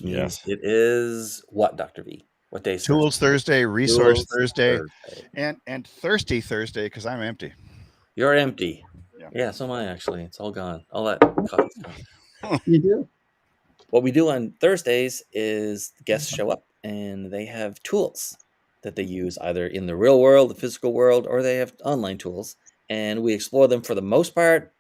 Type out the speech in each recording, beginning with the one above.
Means Yes. it is what, Dr. V? What day is Tools Thursday, Resource Tools Thursday, Thursday. and Thirsty Thursday because I'm empty. You're empty. Yeah. Yeah, so am I actually. It's all gone. All that coffee's gone. You do? What we do on Thursdays is guests show up and they have tools that they use either in the real world, the physical world, or they have online tools, and we explore them. For the most part,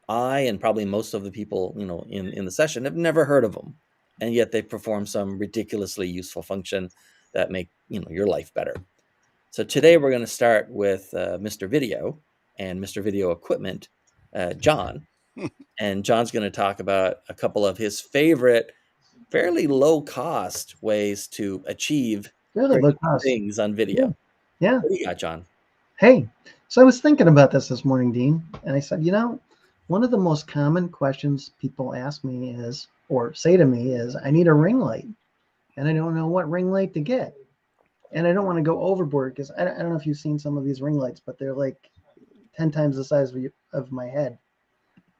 I and probably most of the people, in the session have never heard of them, and yet they perform some ridiculously useful function that make your life better. So today we're going to start with Mr. Video and Mr. Video Equipment, John, and John's going to talk about a couple of his favorite, fairly low cost ways to achieve Really low cost. things on video. Yeah. What do you got, John? Hey, so I was thinking about this morning, Dean, and I said, one of the most common questions people ask me is, or say to me is, I need a ring light, and I don't know what ring light to get. And I don't want to go overboard because I don't know if you've seen some of these ring lights, but they're like 10 times the size of my head.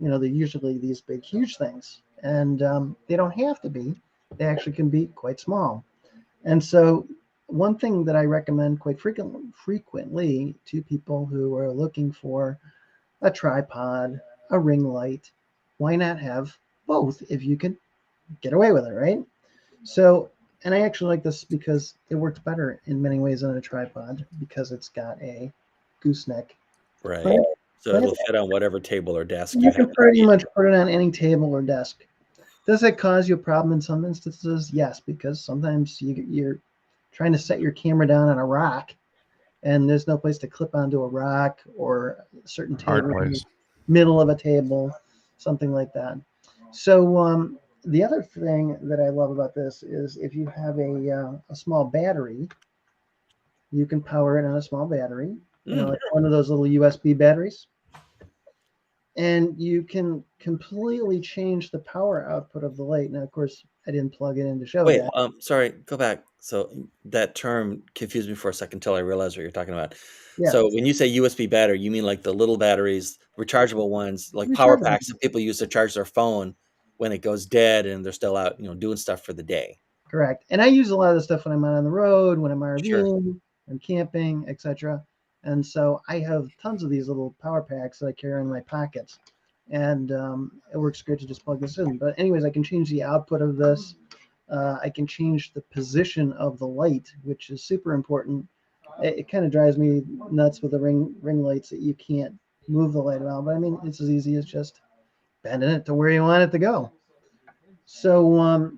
They're usually these big, huge things. And they don't have to be. They actually can be quite small. And so one thing that I recommend quite frequently to people who are looking for a tripod, a ring light, why not have both if you can get away with it, right? So, and I actually like this because it works better in many ways on a tripod because it's got a gooseneck. Right. So it'll fit on whatever table or desk you can pretty much put it on any table or desk. Does it cause you a problem in some instances? Yes, because sometimes you're trying to set your camera down on a rock and there's no place to clip onto a rock or a certain table, middle of a table, something like that. So the other thing that I love about this is if you have a small battery, you can power it on a small battery, like one of those little USB batteries. And you can completely change the power output of the light. Now, of course, I didn't plug it in to show that. Sorry, go back. So that term confused me for a second until I realized what you're talking about. Yeah. So when you say USB battery, you mean like the little batteries, rechargeable ones, like power packs that people use to charge their phone when it goes dead and they're still out, doing stuff for the day. Correct. And I use a lot of the stuff when I'm out on the road, when I'm RVing, I'm camping, etc. And so I have tons of these little power packs that I carry in my pockets. And it works great to just plug this in. But anyways, I can change the output of this. I can change the position of the light, which is super important. It kind of drives me nuts with the ring lights that you can't move the light around. But I mean, it's as easy as just bending it to where you want it to go. So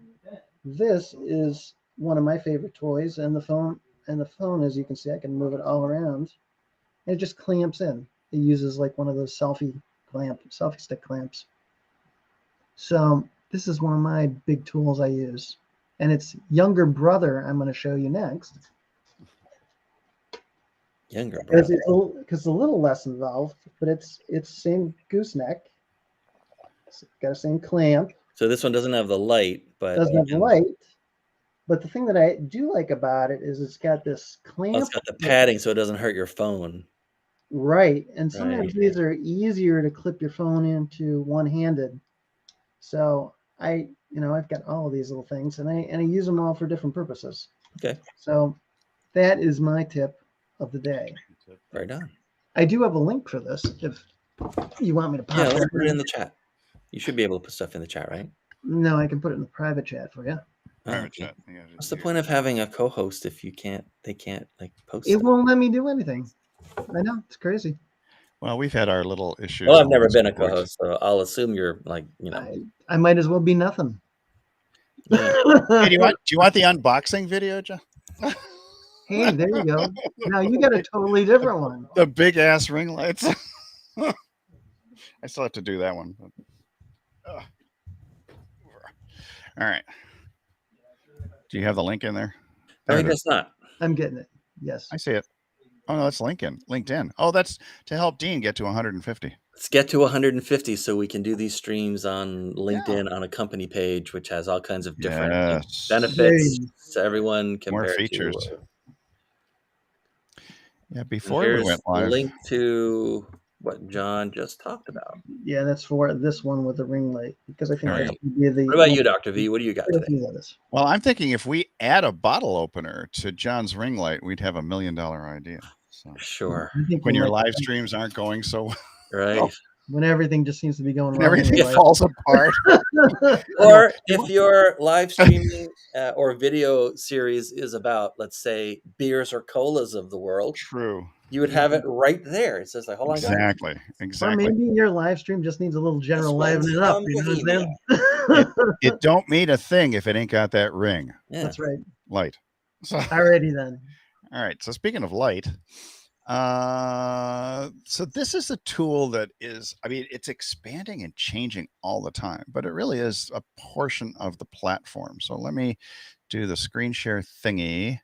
this is one of my favorite toys, and the phone, as you can see, I can move it all around. And it just clamps in. It uses like one of those selfie stick clamps. So this is one of my big tools I use, and its younger brother I'm going to show you next. Younger brother, because it's a little less involved, but it's same gooseneck. It's got the same clamp. So this one doesn't have the light, but doesn't have the light. But the thing that I do like about it is it's got this clamp. It's got the padding so it doesn't hurt your phone. Right. And sometimes these are easier to clip your phone into one-handed. So I've got all of these little things and I use them all for different purposes. Okay. So that is my tip of the day. Right on. I do have a link for this if you want me to pop let's put it in the chat. You should be able to put stuff in the chat, right? No, I can put it in the private chat for you. Okay. What's the point of having a co-host if they can't like post it? Won't let me do anything. I know, it's crazy. Well, we've had our little issues. Well, I've never been a co-host, so I'll assume you're like, I might as well be nothing. Yeah. Hey, do you want the unboxing video, John? Hey, there you go. Now you got a totally different one. The big ass ring lights. I still have to do that one. But, all right. Do you have the link in there? No, I guess not. I'm getting it. Yes. I see it. Oh, no, that's LinkedIn. Oh, that's to help Dean get to 150. Let's get to 150 so we can do these streams on LinkedIn on a company page, which has all kinds of different benefits. So everyone can more features. Yeah, before we went live. Link to what John just talked about. Yeah, that's for this one with the ring light because I think All that's right. going to be the. What about you, Dr. V? What do you got today? Well, I'm thinking if we add a bottle opener to John's ring light, we'd have $1 million idea. So Sure. I think when we your might- live streams aren't going so well, Right. when everything just seems to be going and wrong in everything your life. falls apart. Or if your live streaming or video series is about, let's say, beers or colas of the world, True. you would have it right there. It says like, hold on, guys. Exactly. Or Exactly. maybe your live stream just needs a little general one's livening up. from You know what Bohemia. I'm saying? It don't mean a thing if it ain't got that ring Yeah. That's right. light. So Alrighty then. all right. So speaking of light, so this is a tool that is, I mean, it's expanding and changing all the time, but it really is a portion of the platform. So let me do the screen share thingy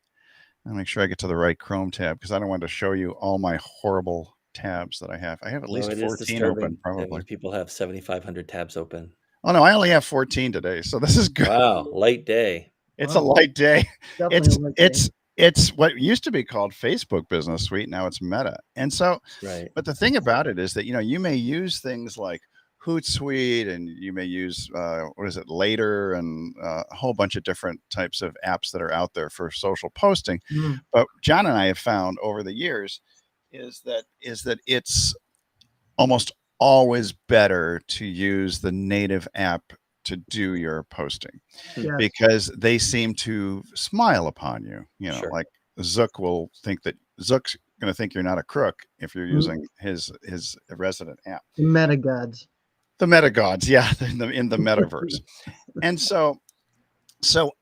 and make sure I get to the right Chrome tab because I don't want to show you all my horrible tabs that I have. I have at least it is 14 disturbing open, that probably. when people have 7,500 tabs open. Oh no, I only have 14 today, so this is good. Wow, light day. It's Wow. a light day. Definitely a light day. It's what used to be called Facebook Business Suite. Now it's Meta. And so, Right. but the thing about it is that, you know, you may use things like Hootsuite and you may use, what is it, Later and a whole bunch of different types of apps that are out there for social posting. Mm. But John and I have found over the years is that it's almost always better to use the native app to do your posting Yes. because they seem to smile upon you. You know, Sure. like Zook will think that Zook's going to think you're not a crook if you're using his resident app. The meta gods. The meta gods, yeah, in the metaverse. And so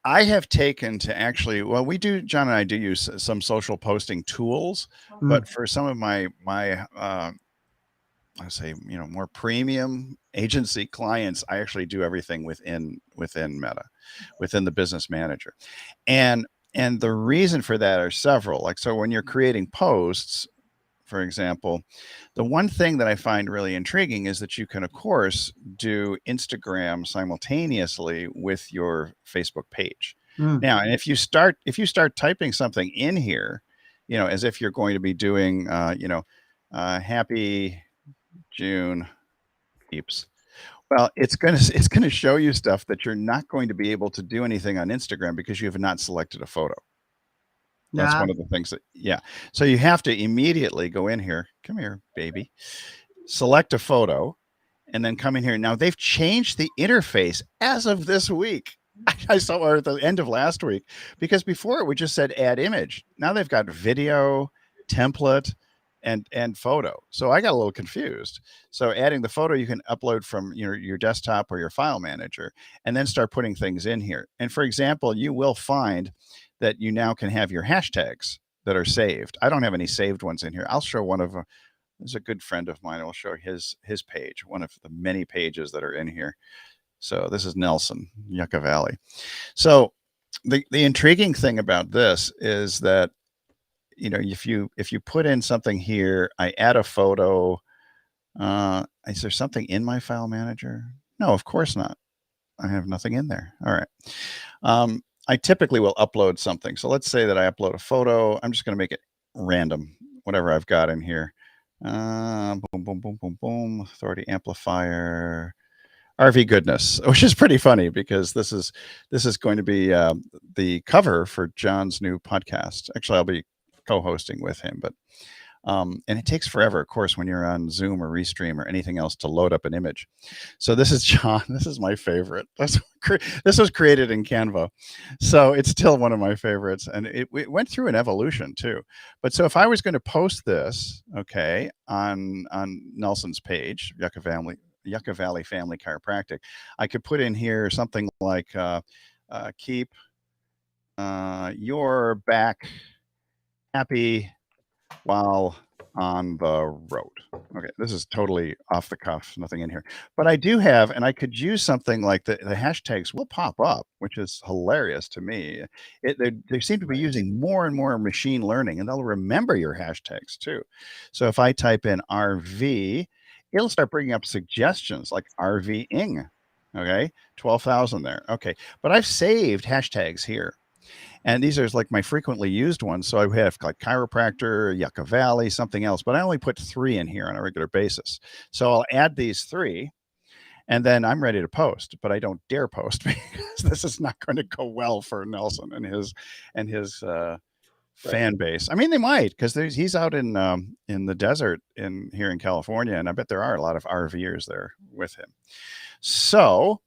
I have taken to actually, well, John and I do use some social posting tools, but for some of my I say, you know, more premium agency clients, I actually do everything within Meta, within the business manager. And the reason for that are several. Like, so when you're creating posts, for example, the one thing that I find really intriguing is that you can, of course, do Instagram simultaneously with your Facebook page. Now, and if you start typing something in here, you know, as if you're going to be doing, happy June peeps. Well, it's gonna show you stuff that you're not going to be able to do anything on Instagram because you have not selected a photo. That's one of the things that, yeah. So you have to immediately go in here. Come here, baby. Select a photo and then come in here. Now they've changed the interface as of this week. I saw it at the end of last week because before it would just said add image. Now they've got video, template, and photo. So I got a little confused. So adding the photo, you can upload from your desktop or your file manager and then start putting things in here. And for example, you will find that you now can have your hashtags that are saved. I don't have any saved ones in here. I'll show one of them. There's a good friend of mine. I'll show his page, one of the many pages that are in here. So this is Nelson, Yucca Valley. So the intriguing thing about this is that, you know, if you put in something here, I add a photo. Is there something in my file manager? No, of course not. I have nothing in there. All right. I typically will upload something. So let's say that I upload a photo. I'm just going to make it random, whatever I've got in here. Boom, boom, boom, boom, boom. Authority amplifier. RV goodness, which is pretty funny because this is going to be the cover for John's new podcast. Actually, I'll be co-hosting with him, but and it takes forever, of course, when you're on Zoom or Restream or anything else to load up an image. So this is John. This is my favorite. This was created in Canva, so it's still one of my favorites, and it went through an evolution too. But so if I was going to post this, okay, on Nelson's page, Yucca Valley Family Chiropractic, I could put in here something like keep your back happy while on the road. Okay, this is totally off the cuff, nothing in here. But I do have, and I could use something like the hashtags will pop up, which is hilarious to me. They seem to be using more and more machine learning, and they'll remember your hashtags too. So if I type in RV, it'll start bringing up suggestions like RVing. Okay, 12,000 there. Okay, but I've saved hashtags here. And these are like my frequently used ones. So I have like chiropractor, Yucca Valley, something else, but I only put 3 in here on a regular basis. So I'll add these 3 and then I'm ready to post, but I don't dare post because this is not going to go well for Nelson and his fan base. I mean, they might because he's out in the desert here in California, and I bet there are a lot of RVers there with him. So,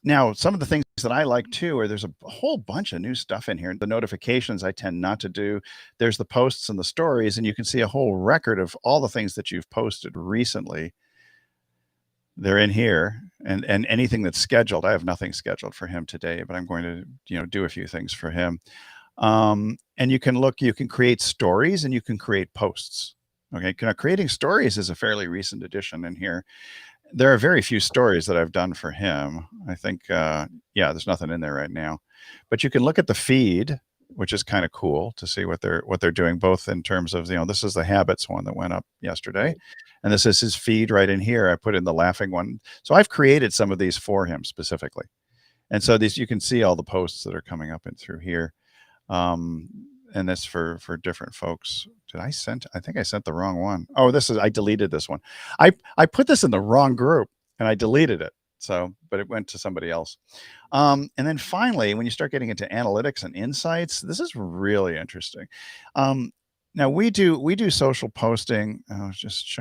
now some of the things that I like too are there's a whole bunch of new stuff in here. The notifications I tend not to do. There's the posts and the stories, and you can see a whole record of all the things that you've posted recently. They're in here, and anything that's scheduled. I have nothing scheduled for him today, but I'm going to do a few things for him. And you can create stories and you can create posts. Okay, now creating stories is a fairly recent addition in here. There are very few stories that I've done for him. I think, there's nothing in there right now, but you can look at the feed, which is kind of cool to see what they're doing, both in terms of, this is the habits one that went up yesterday. And this is his feed right in here. I put in the laughing one. So I've created some of these for him specifically. And so you can see all the posts that are coming up in through here. And that's for different folks. I think I sent the wrong one. Oh, I deleted this one. I put this in the wrong group and I deleted it. But it went to somebody else. And then finally, when you start getting into analytics and insights, this is really interesting. Now we do social posting. Just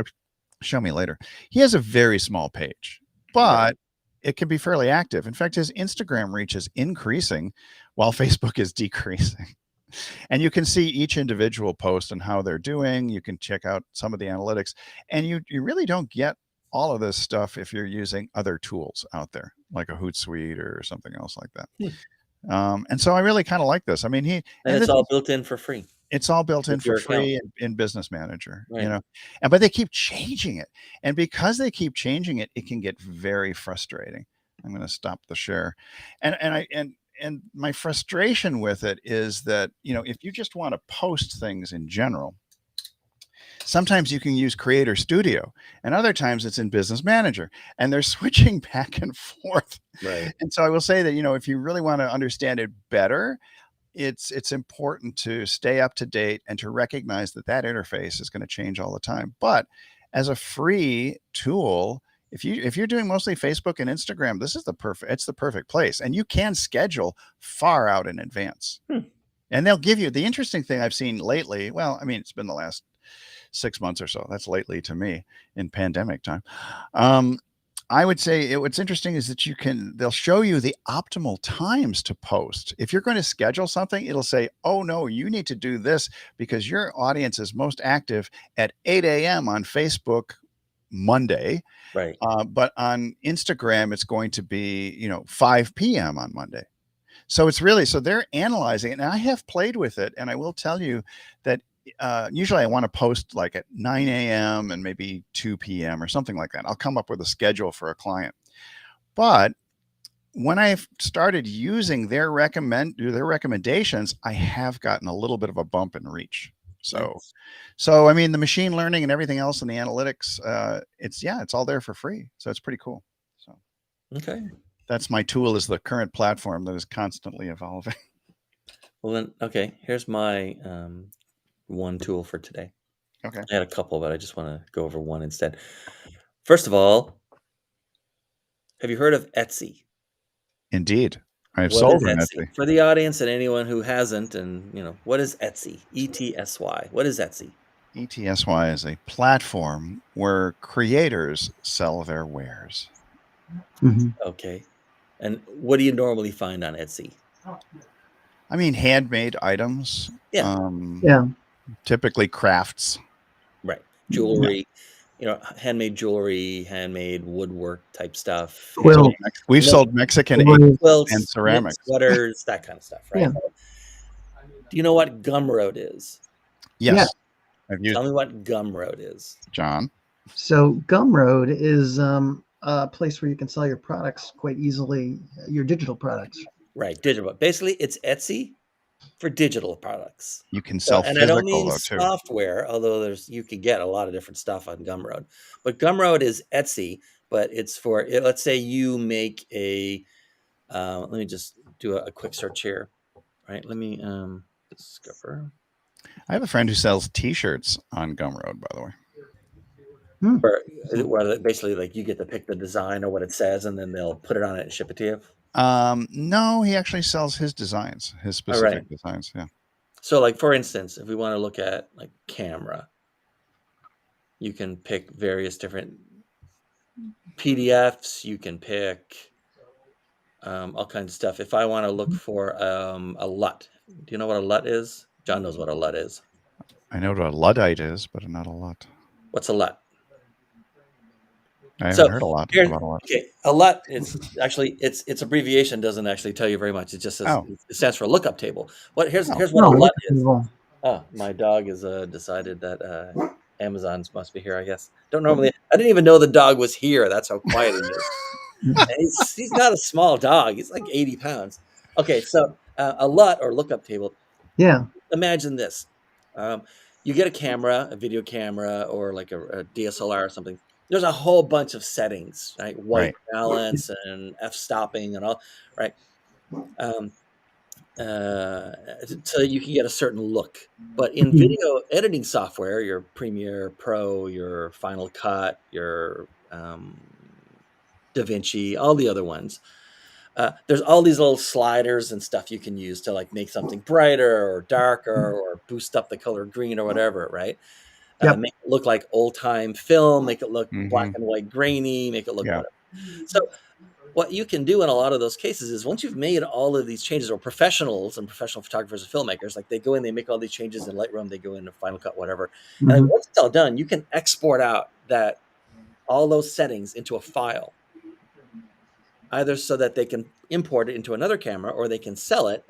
show me later. He has a very small page, but it can be fairly active. In fact, his Instagram reach is increasing while Facebook is decreasing. And you can see each individual post and how they're doing. You can check out some of the analytics, and you really don't get all of this stuff if you're using other tools out there, like a Hootsuite or something else like that. And so I really kind of like this. I mean, and it's all built in for free. It's all built in for free in Business Manager, but they keep changing it. And because they keep changing it, it can get very frustrating. I'm going to stop the share. And my frustration with it is that, if you just want to post things in general, sometimes you can use Creator Studio and other times it's in Business Manager, and they're switching back and forth. Right. And so I will say that, if you really want to understand it better, it's important to stay up to date and to recognize that interface is going to change all the time. But as a free tool, if you're doing mostly Facebook and Instagram, this is the perfect place. And you can schedule far out in advance. And they'll give you the interesting thing I've seen lately. Well, I mean, it's been the last 6 months or so. That's lately to me in pandemic time. I would say what's interesting is that they'll show you the optimal times to post. If you're going to schedule something, it'll say, oh no, you need to do this because your audience is most active at 8 a.m. on Facebook Monday. Right. But on Instagram, it's going to be, 5 p.m. on Monday. So they're analyzing it. And I have played with it. And I will tell you that usually I want to post like at 9 a.m. and maybe 2 p.m. or something like that. I'll come up with a schedule for a client. But when I've started using their recommendations, I have gotten a little bit of a bump in reach. So I mean, the machine learning and everything else in the analytics, it's all there for free. So it's pretty cool. So okay, that's my tool, is the current platform that is constantly evolving. Well then, okay, here's my one tool for today. Okay. I had a couple, but I just want to go over one instead. First of all, have you heard of Etsy? Indeed. I've sold on Etsy. For the audience and anyone who hasn't, and what is Etsy? ETSY. What is Etsy? ETSY is a platform where creators sell their wares. Mm-hmm. Okay. And what do you normally find on Etsy? I mean, handmade items. Yeah. Typically crafts. Right. Jewelry. Handmade jewelry, handmade woodwork type stuff. We've sold Mexican quilts and ceramics, sweaters, that kind of stuff, right? Yeah. Do you know what Gumroad is? Yes. Yeah. Tell me what Gumroad is, John. So Gumroad is a place where you can sell your products quite easily, your digital products. Right, digital. Basically, it's Etsy for digital products. You can sell and physical, I don't mean though, too. software, although you can get a lot of different stuff on Gumroad. But Gumroad is Etsy, but it's for, let's say you make a, let me just do a quick search here. right? Let me discover. I have a friend who sells T-shirts on Gumroad, by the way. Where basically like you get to pick the design or what it says, and then they'll put it on it and ship it to you. No, he actually sells his designs, his All right. specific designs. Yeah. So, like for instance, if we want to look at like camera, you can pick various different PDFs. You can pick all kinds of stuff. If I want to look for a LUT, do you know what a LUT is? John knows what a LUT is. I know what a Luddite is, but not a lot. What's a LUT? I haven't So heard a lot here, about a lot. okay, a LUT is actually its abbreviation doesn't actually tell you very much. It just says Oh. it stands for lookup table. Here's Oh. what a No, LUT is. table. Oh, my dog has decided that Amazon's must be here. I guess I didn't even know the dog was here. That's how quiet he is. And he's not a small dog. He's like 80 pounds. Okay, so a LUT or lookup table. Yeah. Imagine this: you get a camera, a video camera, or like a DSLR or something. There's a whole bunch of settings, right? White Right. balance and f-stopping and all, right? So you can get a certain look. But in video editing software, your Premiere Pro, your Final Cut, your DaVinci, all the other ones, there's all these little sliders and stuff you can use to like make something brighter or darker or boost up the color green or whatever, right? Yep. Make it look like old time film, make it look black Mhm. and white grainy, make it look Yeah. whatever. So what you can do in a lot of those cases is once you've made all of these changes, or professionals and professional photographers and filmmakers, like they go in, they make all these changes in Lightroom, they go into Final Cut, whatever. And then once it's all done, you can export out all those settings into a file, either so that they can import it into another camera or they can sell it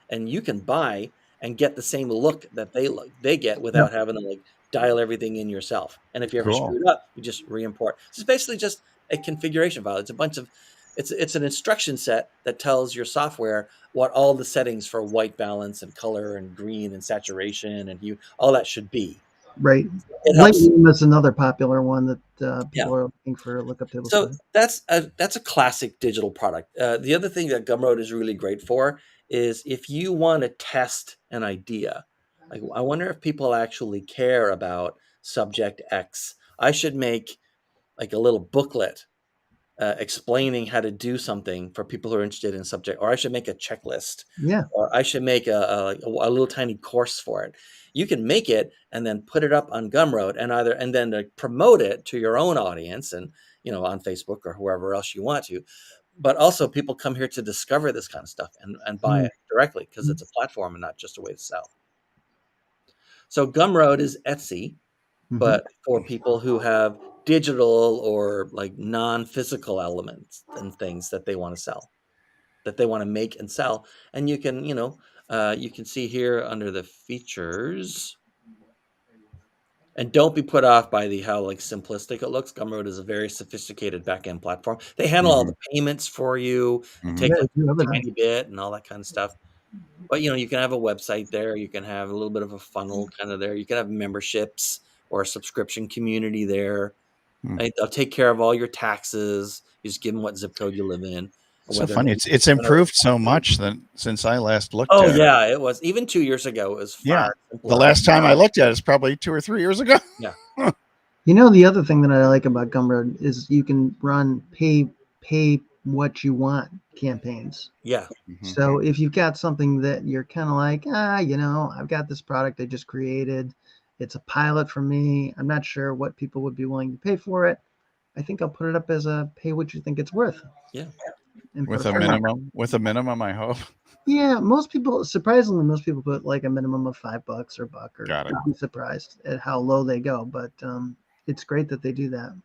and you can buy and get the same look that they get without having to like dial everything in yourself. And if you ever Cool. screwed up, you just re-import. So it's basically just a configuration file. It's a bunch of it's an instruction set that tells your software what all the settings for white balance and color and green and saturation and hue, all that should be. Right. It helps. Lightroom is another popular one that Yeah. people are looking for lookup tables So for. that's a classic digital product. The other thing that Gumroad is really great for is if you want to test an idea. Like, I wonder if people actually care about subject X. I should make like a little booklet explaining how to do something for people who are interested in subject, or I should make a checklist, Yeah. or I should make a little tiny course for it. You can make it and then put it up on Gumroad and then promote it to your own audience and on Facebook or whoever else you want to. But also people come here to discover this kind of stuff and buy it directly because it's a platform and not just a way to sell. So Gumroad is Etsy, but for people who have digital or like non-physical elements and things that they want to sell, that they want to make and sell. And you can, you can see here under the features, and don't be put off by how like simplistic it looks. Gumroad is a very sophisticated back-end platform. They handle all the payments for you and take like a tiny bit and all that kind of stuff. But you can have a website there. You can have a little bit of a funnel kind of there. You can have memberships or a subscription community there. They'll take care of all your taxes. You just give them what zip code you live in. So funny. It's improved so much since I last looked Oh at it. yeah, it was. Even 2 years ago, it was far simpler. The last time I looked at it is probably 2 or 3 years ago. Yeah. The other thing that I like about Gumroad is you can run pay what you want campaigns. Yeah. So if you've got something that you're kind of like, I've got this product I just created. It's a pilot for me. I'm not sure what people would be willing to pay for it. I think I'll put it up as a pay what you think it's worth. Yeah. With a minimum, I hope. Yeah, surprisingly, most people put like a minimum of $5 or $1 or Got it. I'd be surprised at how low they go, but it's great that they do that.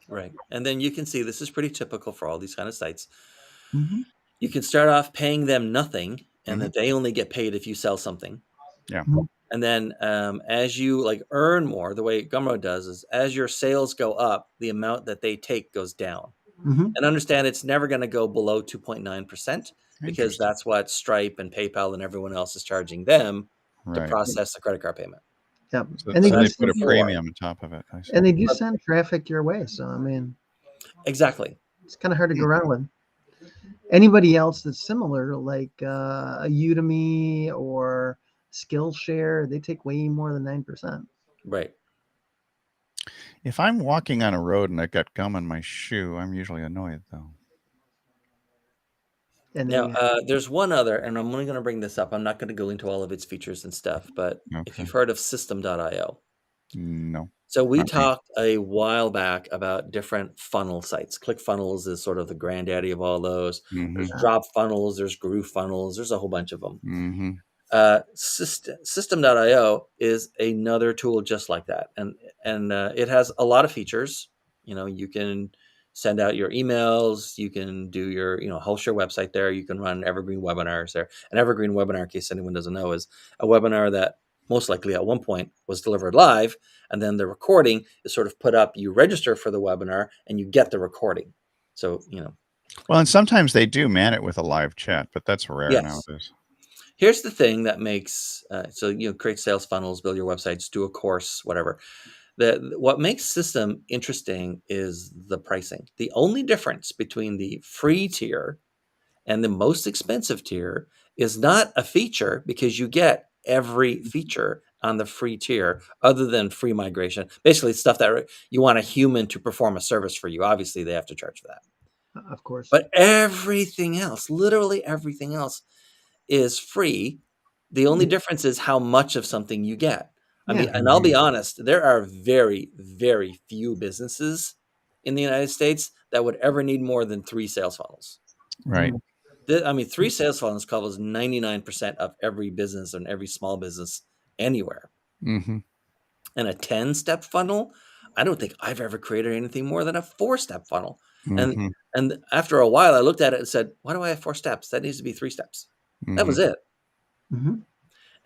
Right. And then you can see this is pretty typical for all these kind of sites. Mm-hmm. You can start off paying them nothing and that they only get paid if you sell something. Yeah. And then as you like earn more, the way Gumroad does is as your sales go up, the amount that they take goes down. And understand it's never going to go below 2.9% because that's what Stripe and PayPal and everyone else is charging them to process the credit card payment. Yep. So and they put a premium on top of it. And they do send traffic your way. So, I mean, exactly. It's kind of hard to go around with. Anybody else that's similar, like a Udemy or Skillshare, they take way more than 9%. Right. If I'm walking on a road and I've got gum on my shoe, I'm usually annoyed though. And Now, they, there's one other, and I'm only going to bring this up. I'm not going to go into all of its features and stuff, but if Okay. you've heard of System.io. No. So we Not me. talked a while back about different funnel sites. ClickFunnels is sort of the granddaddy of all those. Mm-hmm. There's Drop Funnels, there's Groove Funnels, there's a whole bunch of them. Mm-hmm. System.io is another tool just like that, and it has a lot of features. You can send out your emails, you can do your host your website there, you can run evergreen webinars there. An evergreen webinar, in case anyone doesn't know, is a webinar that most likely at one point was delivered live, and then the recording is sort of put up. You register for the webinar and you get the recording. So Well, and sometimes they do man it with a live chat, but that's rare yes. nowadays. Here's the thing that makes create sales funnels, build your websites, do a course, whatever. What makes System interesting is the pricing. The only difference between the free tier and the most expensive tier is not a feature, because you get every feature on the free tier other than free migration. Basically, stuff that you want a human to perform a service for you. Obviously, they have to charge for that. of course. But everything else, literally everything else, is free. The only difference is how much of something you get. I mean, and I'll be honest, there are very, very few businesses in the United States that would ever need more than 3 sales funnels. Right. I mean, 3 sales funnels covers 99% of every business and every small business anywhere. Mm-hmm. And a 10-step funnel, I don't think I've ever created anything more than a 4-step funnel. Mm-hmm. And after a while, I looked at it and said, why do I have 4 steps? That needs to be 3 steps. Mm-hmm. That was it. Mm-hmm.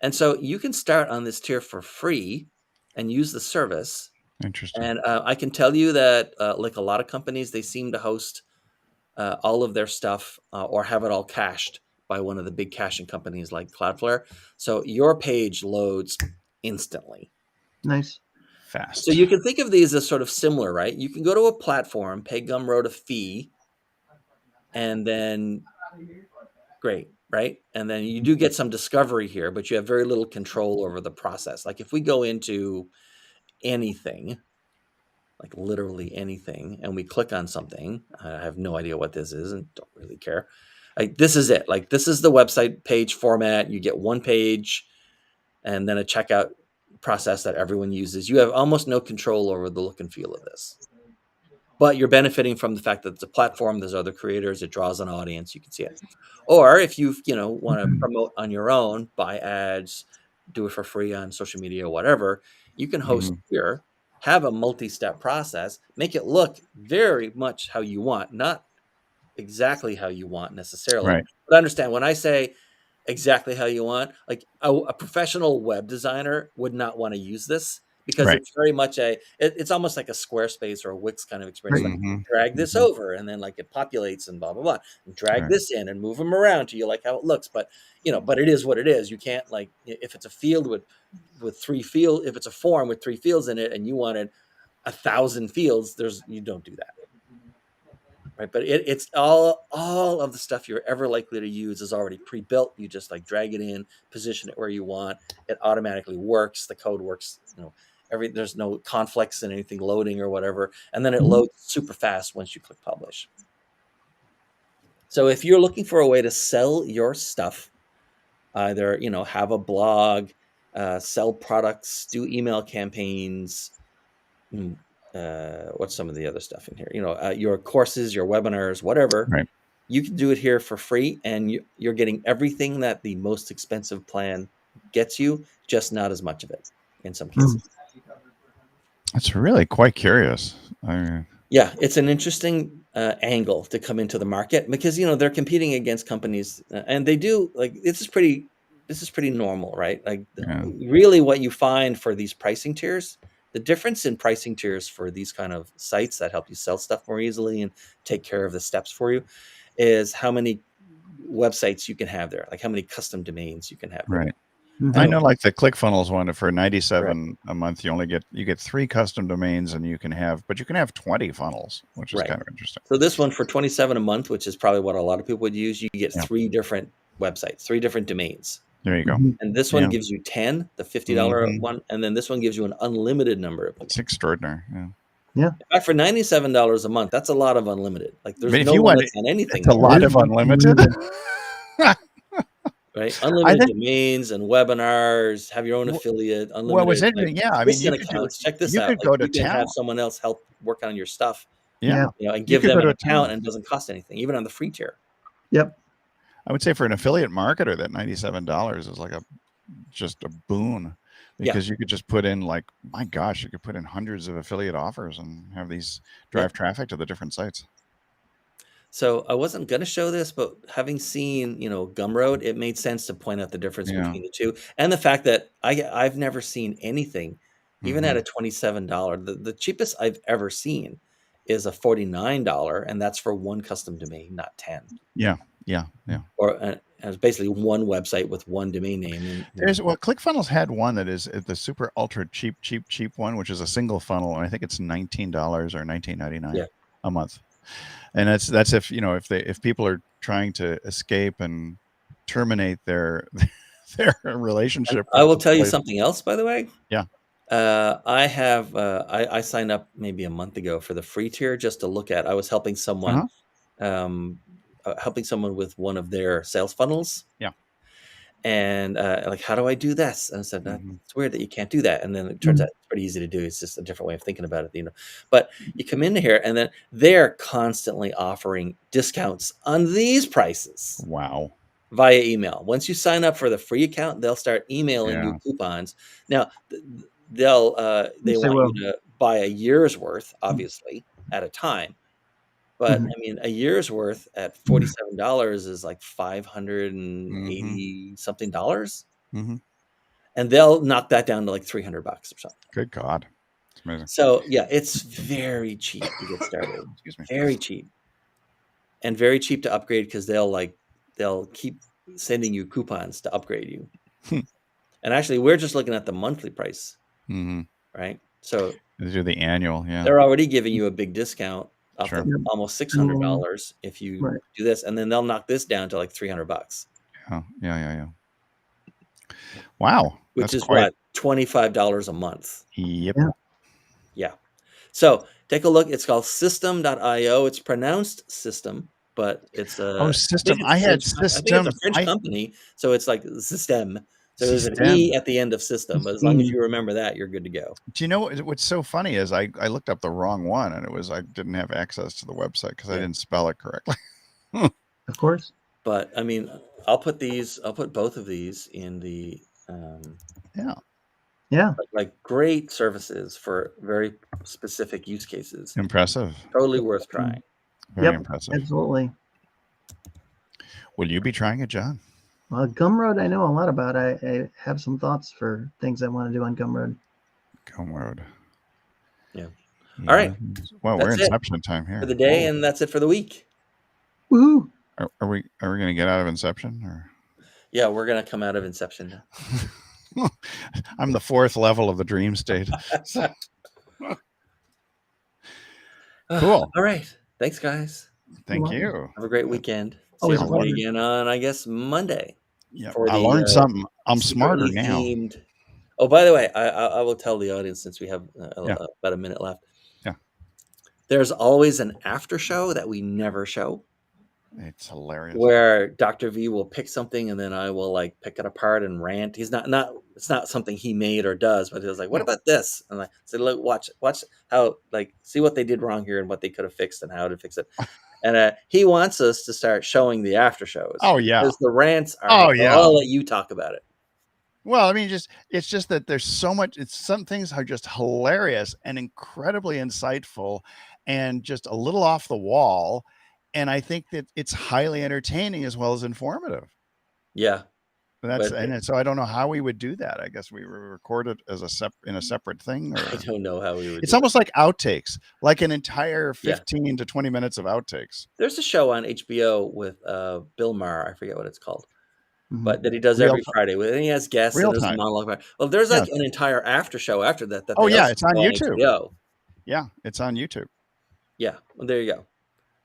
And so you can start on this tier for free and use the service. Interesting. And I can tell you that, like a lot of companies, they seem to host all of their stuff or have it all cached by one of the big caching companies like Cloudflare. So your page loads instantly. Nice. Fast. So you can think of these as sort of similar, right? You can go to a platform, pay Gumroad a fee, and then great, right? And then you do get some discovery here, but you have very little control over the process. Like if we go into anything, like literally anything, and we click on something, I have no idea what this is and don't really care. Like this is it. Like this is the website page format. You get one page and then a checkout process that everyone uses. You have almost no control over the look and feel of this. But you're benefiting from the fact that it's a platform. There's other creators. It draws an audience. You can see it. Or if you want to promote on your own, buy ads, do it for free on social media or whatever, you can host here, have a multi-step process, make it look very much how you want, not exactly how you want necessarily. Right. But understand, when I say exactly how you want, like a professional web designer would not want to use this, because Right. it's very much it's almost like a Squarespace or a Wix kind of experience. Like Mm-hmm. drag this over and then like it populates and blah blah blah, and drag Right. this in and move them around till you like how it looks. But but it is what it is. You can't, like, if it's a field with 3 fields, if it's a form with 3 fields in it and you wanted 1,000 fields, you don't do that. Right, but it's all of the stuff you're ever likely to use is already pre-built. You just like drag it in, position it where you want. It automatically works. The code works. There's no conflicts in anything loading or whatever, and then it loads super fast once you click publish. So if you're looking for a way to sell your stuff, either have a blog, sell products, do email campaigns. What's some of the other stuff in here? Your courses, your webinars, whatever. Right. You can do it here for free, and you're getting everything that the most expensive plan gets you, just not as much of it in some cases. That's really quite curious. Yeah, it's an interesting angle to come into the market, because they're competing against companies, and they do, like, this is pretty normal, right? Like, really what you find for these pricing tiers, the difference in pricing tiers for these kind of sites that help you sell stuff more easily and take care of the steps for you, is how many websites you can have there, like how many custom domains you can have there. Right. Mhm. I know, like the ClickFunnels one for Right. 97 a month, you get 3 custom domains, and you can have 20 funnels, which is Right. kind of interesting. So this one for 27 a month, which is probably what a lot of people would use, you get Yeah. 3 different websites, 3 different domains. There you go. Mhm. And this one Yeah. gives you 10, the $50 Mhm. one, and then this one gives you an unlimited number of domains. It's extraordinary. Yeah. Yeah. In fact, for $97 a month, that's a lot of unlimited. Like I there's mean, if no you want limits on anything it's a there, lot It is of unlimited. right? I Unlimited think domains and webinars, have your own affiliate, what was unlimited like interesting, yeah, I mean, listen accounts. Check this you out. could Like go to you can have town. someone else help work on your stuff, Yeah. Yeah. and You give could them go an to a account town. and it doesn't cost anything, even on the free tier. Yep. I would say for an affiliate marketer, that $97 is like just a boon, Yeah. because you could just put in, like, my gosh, you could put in hundreds of affiliate offers and have these drive traffic to the different sites. So I wasn't going to show this, but having seen, Gumroad, it made sense to point out the difference Yeah. between the two, and the fact that I've never seen anything, even at Mhm. a $27. The cheapest I've ever seen is a $49, and that's for one custom domain, not 10. Yeah. Or it's basically one website with one domain name. And ClickFunnels had one that is the super ultra cheap one, which is a single funnel, and I think it's $19 or $19.99 Yeah. a month. And that's if if people are trying to escape and terminate their relationship I with will the tell you place. something else, by the way. Yeah. I signed up maybe a month ago for the free tier just to look at. I was helping someone, helping someone with one of their sales funnels. Yeah. And like, how do I do this? And I said, Mhm. it's weird that you can't do that. And then it turns out it's pretty easy to do. It's just a different way of thinking about it, But you come into here, and then they're constantly offering discounts on these prices. Wow. Via email. Once you sign up for the free account, they'll start emailing you coupons. Now, they want you to buy a year's worth, obviously, at a time. But I mean, a year's worth at $47 is like $580 something dollars, Mhm. and they'll knock that down to like $300 or something. Good God, it's amazing. So yeah, it's very cheap to get started. Excuse me. Very cheap, and very cheap to upgrade because they'll keep sending you coupons to upgrade you. And actually, we're just looking at the monthly price, right? So They do the annual, yeah. they're already giving you a big discount off Sure. of almost $600 if you do this, and then they'll knock this down to like $300. Yeah. Wow, Which that's is quite... what, $25 a month. Yep. Yeah. So take a look. It's called System.io. It's pronounced system, but it's a System. I had think it's system. a French company, so it's like system. So there's an System. E at the end of system, but as long as you remember that, you're good to go. Do you know what's so funny is I looked up the wrong one, and I didn't have access to the website because I didn't spell it correctly. Of course. But I mean, I'll put both of these in the like great services for very specific use cases. Impressive. Totally worth trying. Very impressive. Absolutely. Will you be trying it, John? Gumroad, I know a lot about. I have some thoughts for things I want to do on Gumroad. Yeah. All right. Well, we're Inception time here for the day, and that's it for the week. Woohoo! Are we going to get out of Inception, or? Yeah, we're going to come out of Inception now. I'm the 4th level of the dream state. Cool. All right. Thanks, guys. Thank you. Have a great weekend. See Always everybody again on, I guess, Monday. Yeah, I learned something. I'm smarter now. Oh, by the way, I will tell the audience, since we have about a minute left. Yeah. There's always an after show that we never show. It's hilarious. Where Dr. V will pick something, and then I will like pick it apart and rant. He's not it's not something he made or does, but he was like, "What about this?" And I said, "Look, watch how, like, see what they did wrong here and what they could have fixed and how to fix it." And he wants us to start showing the after shows. Oh yeah, because the rants are. I'll let you talk about it. Well, I mean, it's just that there's so much. Some things are just hilarious and incredibly insightful, and just a little off the wall. And I think that it's highly entertaining as well as informative. Yeah. And so I don't know how we would do that. I guess we would record it as in a separate thing. Or... I don't know how we would. It's almost like outtakes, like an entire 15 to 20 minutes of outtakes. There's a show on HBO with Bill Maher. I forget what it's called. but that he does Real every Friday. And he has guests, and real there's a time. monologue. Well, there's Yeah. like an entire after show after that Oh they yeah, also it's on show YouTube. HBO. Yeah, it's on YouTube. Yeah, well, there you go.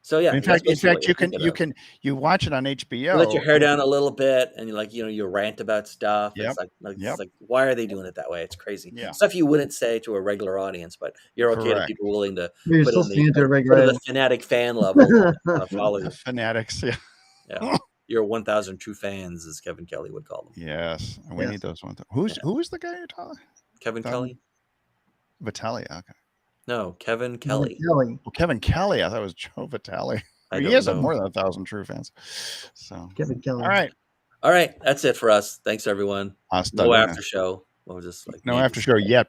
So yeah, In fact, you watch it on HBO. You let your hair down a little bit, and you rant about stuff. Yep. It's like, why are they doing it that way? It's crazy. Yeah. Stuff you wouldn't say to a regular audience, but you're okay to Correct. people willing to You're put still in seeing the put regular. in the fanatic fan level follow you. Fanatics. Yeah. Yeah. Your 1,000 true fans, as Kevin Kelly would call them. Yes, we need those ones. Who is the guy you're talking? Kevin Kelly? Vitaly. Okay. No, Kevin Kelly. Kelly. Well, Kevin Kelly. I thought it was Joe Vitale. He has more than 1,000 true fans. So Kevin Kelly. All right. That's it for us. Thanks, everyone. No after show. We'll just no after show yet.